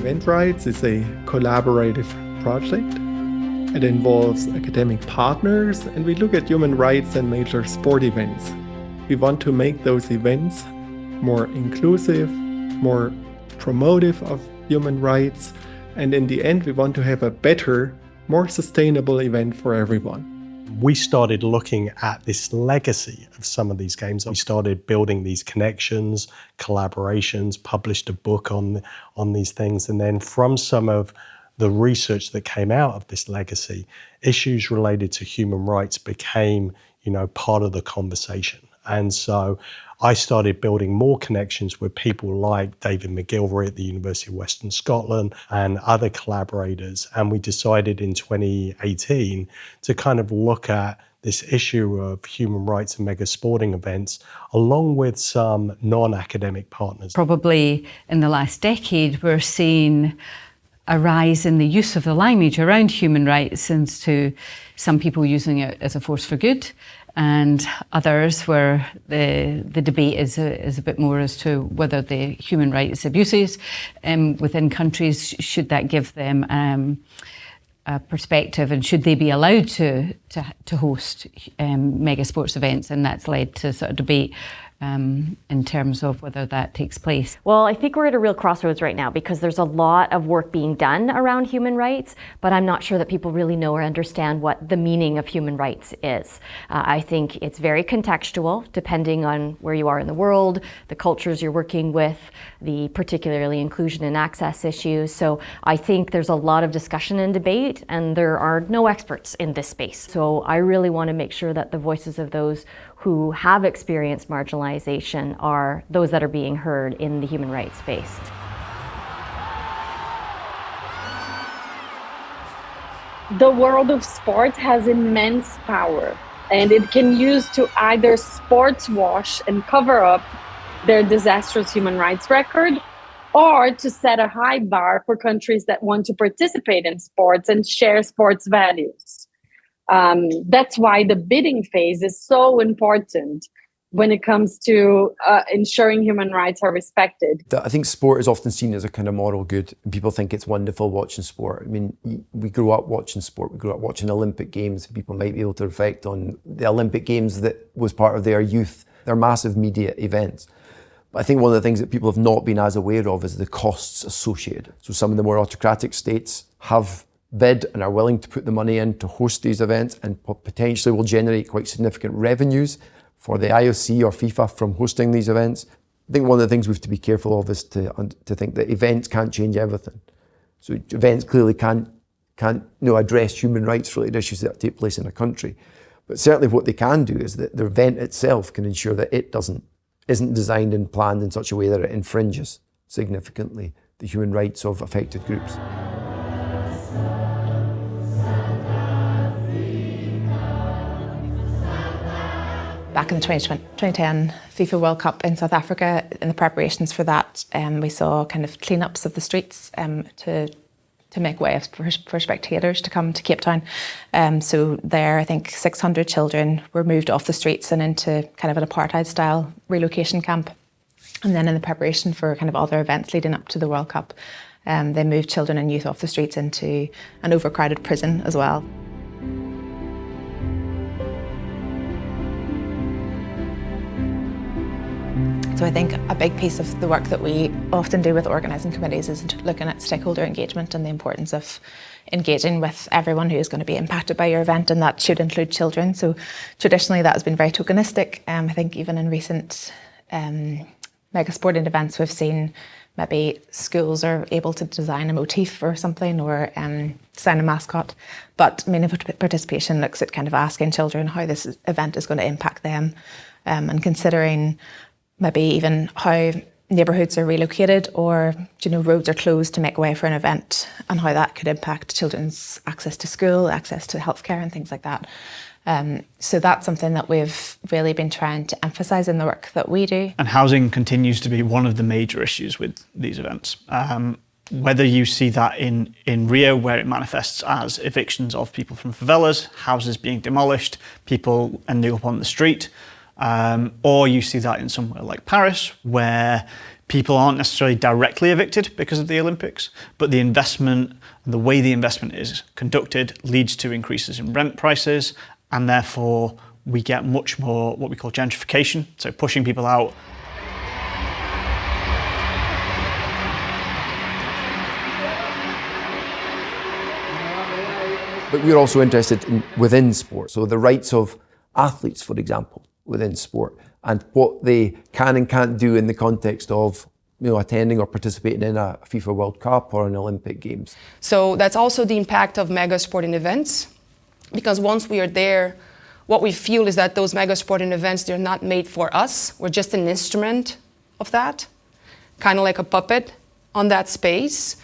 EventRights is a collaborative project. It involves academic partners, and we look at human rights and major sport events. We want to make those events more inclusive, more promotive of human rights, and in the end, we want to have a better, more sustainable event for everyone. We started looking at this legacy of some of these games. We started building these connections, collaborations, published a book on these things, and then from some of the research that came out of this legacy, issues related to human rights became, part of the conversation. And so I started building more connections with people like David McGilvray at the University of Western Scotland and other collaborators. And we decided in 2018 to kind of look at this issue of human rights and mega sporting events, along with some non-academic partners. Probably in the last decade, we're seeing a rise in the use of the language around human rights, and to some people using it as a force for good, and others where the debate is a bit more as to whether the human rights abuses within countries, should that give them a perspective, and should they be allowed to host mega sports events? And that's led to sort of debate in terms of whether that takes place. Well, I think we're at a real crossroads right now, because there's a lot of work being done around human rights, but I'm not sure that people really know or understand what the meaning of human rights is. I think it's very contextual, depending on where you are in the world, the cultures you're working with, the particularly inclusion and access issues. So I think there's a lot of discussion and debate, and there are no experts in this space. So I really want to make sure that the voices of those who have experienced marginalization are those that are being heard in the human rights space. The world of sport has immense power, and it can use to either sports wash and cover up their disastrous human rights record, or to set a high bar for countries that want to participate in sports and share sports values. That's why the bidding phase is so important when it comes to ensuring human rights are respected. I think sport is often seen as a kind of moral good, and people think it's wonderful watching sport. I mean, we grew up watching sport, we grew up watching Olympic Games. People might be able to reflect on the Olympic Games that was part of their youth. They're massive media events. But I think one of the things that people have not been as aware of is the costs associated. So some of the more autocratic states have bid and are willing to put the money in to host these events, and potentially will generate quite significant revenues for the IOC or FIFA from hosting these events. I think one of the things we have to be careful of is to think that events can't change everything. So events clearly can't address human rights related issues that take place in a country. But certainly what they can do is that the event itself can ensure that it isn't designed and planned in such a way that it infringes significantly the human rights of affected groups. Back in the 2010 FIFA World Cup in South Africa, in the preparations for that, we saw kind of cleanups of the streets to make way for spectators to come to Cape Town. So there, I think 600 children were moved off the streets and into kind of an apartheid-style relocation camp. And then in the preparation for kind of other events leading up to the World Cup, they moved children and youth off the streets into an overcrowded prison as well. So I think a big piece of the work that we often do with organising committees is looking at stakeholder engagement and the importance of engaging with everyone who is going to be impacted by your event, and that should include children. So traditionally that has been very tokenistic. I think even in recent mega sporting events we've seen maybe schools are able to design a motif or something, or design a mascot. But meaningful participation looks at kind of asking children how this event is going to impact them, and considering maybe even how neighbourhoods are relocated, or roads are closed to make way for an event, and how that could impact children's access to school, access to healthcare and things like that. So that's something that we've really been trying to emphasise in the work that we do. And housing continues to be one of the major issues with these events. Whether you see that in Rio, where it manifests as evictions of people from favelas, houses being demolished, people ending up on the street, Or you see that in somewhere like Paris, where people aren't necessarily directly evicted because of the Olympics, but the investment and the way the investment is conducted leads to increases in rent prices, and therefore we get much more what we call gentrification, so pushing people out. But we're also interested within sport, so the rights of athletes, for example, within sport, and what they can and can't do in the context of attending or participating in a FIFA World Cup or an Olympic Games. So that's also the impact of mega sporting events, because once we are there, what we feel is that those mega sporting events, they're not made for us. We're just an instrument of that, kind of like a puppet on that space.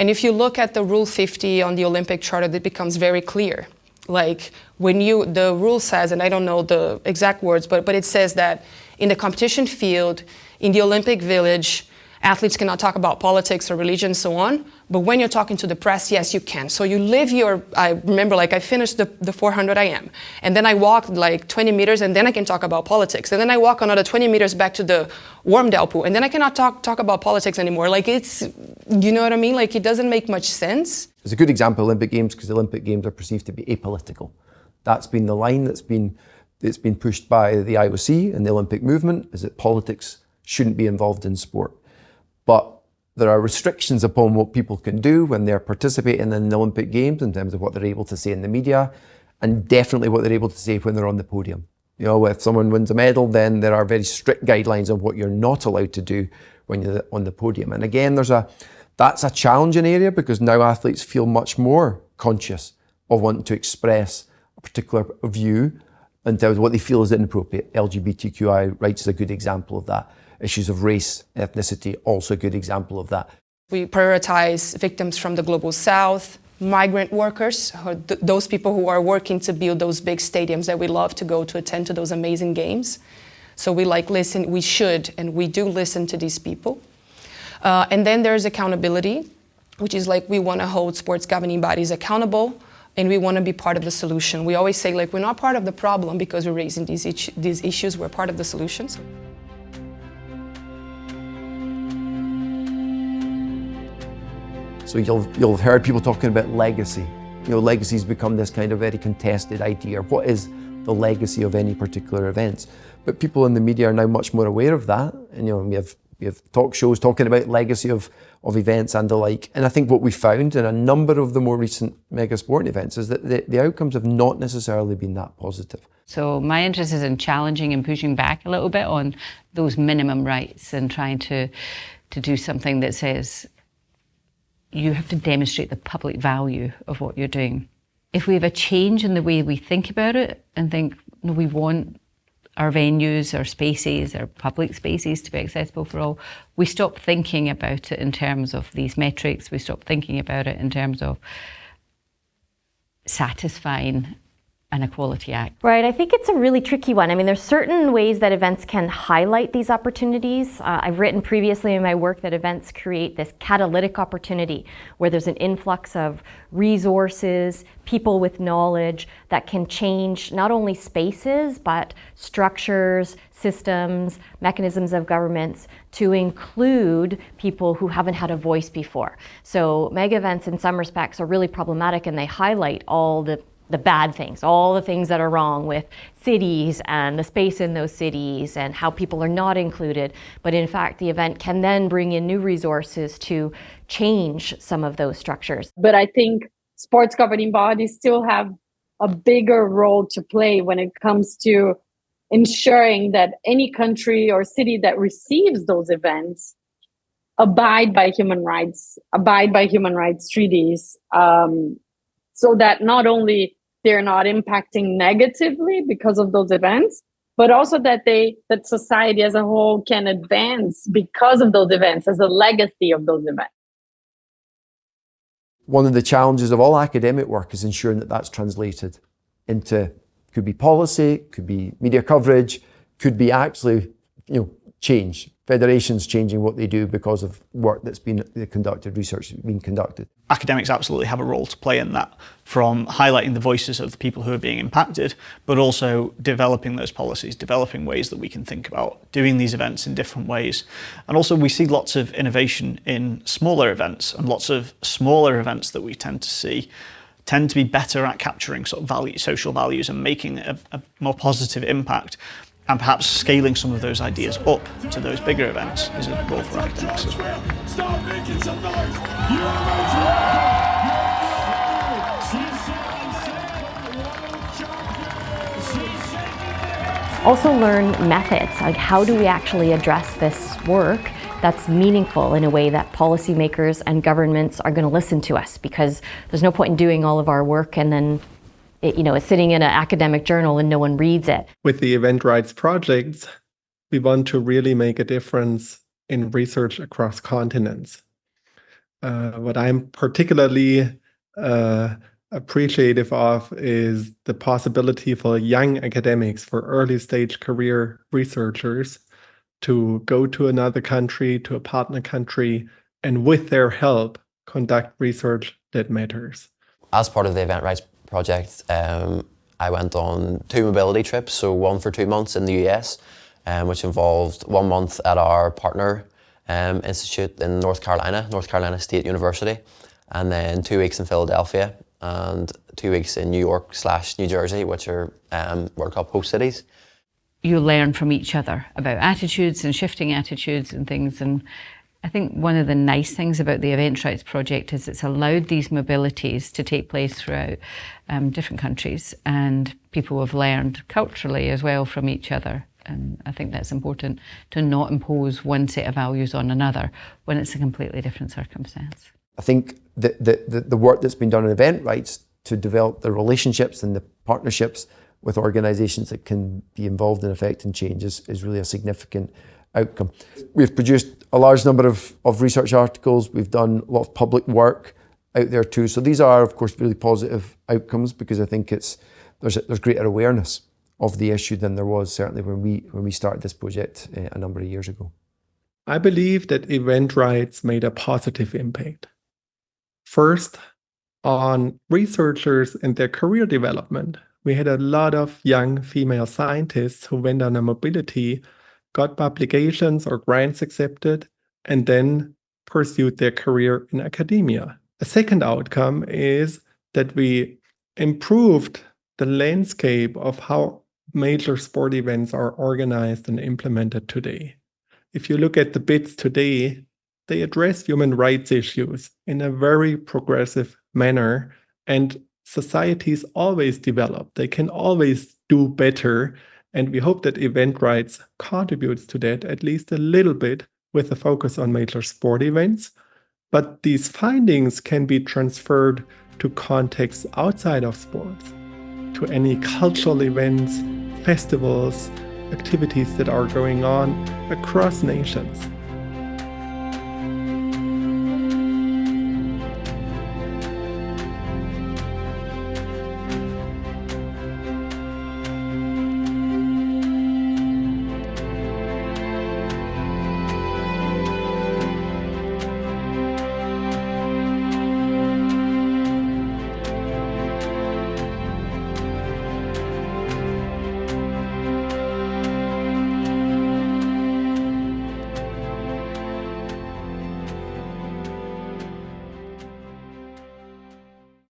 And if you look at the Rule 50 on the Olympic Charter, that becomes very clear. Like the rule says, and I don't know the exact words, but it says that in the competition field, in the Olympic Village, athletes cannot talk about politics or religion and so on. But when you're talking to the press, yes, you can. So you live I remember I finished the 400 IM, and then I walked 20 meters, and then I can talk about politics. And then I walk another 20 meters back to the warm Del pool, and then I cannot talk about politics anymore. It's, you know what I mean? It doesn't make much sense. It's a good example of Olympic Games because the Olympic Games are perceived to be apolitical. That's been the line that's been pushed by the IOC and the Olympic movement, is that politics shouldn't be involved in sport. But there are restrictions upon what people can do when they're participating in the Olympic Games in terms of what they're able to say in the media, and definitely what they're able to say when they're on the podium. If someone wins a medal, then there are very strict guidelines on what you're not allowed to do when you're on the podium. And again, that's a challenging area because now athletes feel much more conscious of wanting to express a particular view in terms of what they feel is inappropriate. LGBTQI rights is a good example of that. Issues of race, ethnicity, also a good example of that. We prioritize victims from the global south, migrant workers, those people who are working to build those big stadiums that we love to go to attend to those amazing games. So we listen, we should, and we do listen to these people. And then there's accountability, which is we want to hold sports governing bodies accountable, and we want to be part of the solution. We always say we're not part of the problem because we're raising these issues, we're part of the solutions. So you'll have heard people talking about legacy. Legacy's become this kind of very contested idea. What is the legacy of any particular events? But people in the media are now much more aware of that. And we have talk shows talking about legacy of events and the like. And I think what we found in a number of the more recent mega sporting events is that the outcomes have not necessarily been that positive. So my interest is in challenging and pushing back a little bit on those minimum rights and trying to do something that says, you have to demonstrate the public value of what you're doing. If we have a change in the way we think about it and think, no, we want our venues, our spaces, our public spaces to be accessible for all, we stop thinking about it in terms of these metrics, we stop thinking about it in terms of satisfying an Equality Act. Right, I think it's a really tricky one. I mean, there's certain ways that events can highlight these opportunities. I've written previously in my work that events create this catalytic opportunity where there's an influx of resources, people with knowledge that can change not only spaces, but structures, systems, mechanisms of governments to include people who haven't had a voice before. So mega events in some respects are really problematic, and they highlight all the bad things, all the things that are wrong with cities and the space in those cities and how people are not included. But in fact, the event can then bring in new resources to change some of those structures. But I think sports governing bodies still have a bigger role to play when it comes to ensuring that any country or city that receives those events abide by human rights treaties, so that not only they're not impacting negatively because of those events, but also that society as a whole can advance because of those events, as a legacy of those events. One of the challenges of all academic work is ensuring that that's translated into, could be policy, could be media coverage, could be actually, change. Federations changing what they do because of work that's been conducted, research that's been conducted. Academics absolutely have a role to play in that, from highlighting the voices of the people who are being impacted, but also developing those policies, developing ways that we can think about doing these events in different ways. And also we see lots of innovation in smaller events, and lots of smaller events that we tend to see tend to be better at capturing sort of social values and making a more positive impact. And perhaps scaling some of those ideas up to those bigger events is a role for academics as well. Stop making some noise! Also learn methods, like how do we actually address this work that's meaningful in a way that policymakers and governments are going to listen to us, because there's no point in doing all of our work and then it's sitting in an academic journal and no one reads it. With the EventRights projects, we want to really make a difference in research across continents. What I'm particularly appreciative of is the possibility for young academics, for early stage career researchers, to go to another country, to a partner country, and with their help, conduct research that matters. As part of the EventRights project, I went on 2 mobility trips, so one for 2 months in the US, which involved 1 month at our partner institute in North Carolina State University, and then 2 weeks in Philadelphia and 2 weeks in New York/New Jersey, which are World Cup host cities. You learn from each other about attitudes and shifting attitudes and things. And I think one of the nice things about the EventRights project is it's allowed these mobilities to take place throughout different countries, and people have learned culturally as well from each other. And I think that's important, to not impose one set of values on another when it's a completely different circumstance. I think the work that's been done in EventRights to develop the relationships and the partnerships with organisations that can be involved in affecting change is really a significant outcome. We've produced a large number of research articles. We've done a lot of public work out there too. So these are, of course, really positive outcomes, because I think there's greater awareness of the issue than there was certainly when we started this project a number of years ago. I believe that EventRights made a positive impact. First, on researchers and their career development. We had a lot of young female scientists who went on a mobility, got publications or grants accepted, and then pursued their career in academia. A second outcome is that we improved the landscape of how major sport events are organized and implemented today. If you look at the bids today, they address human rights issues in a very progressive manner, and societies always develop. They can always do better, and we hope that EventRights contributes to that at least a little bit, with a focus on major sport events. But these findings can be transferred to contexts outside of sports, to any cultural events, festivals, activities that are going on across nations.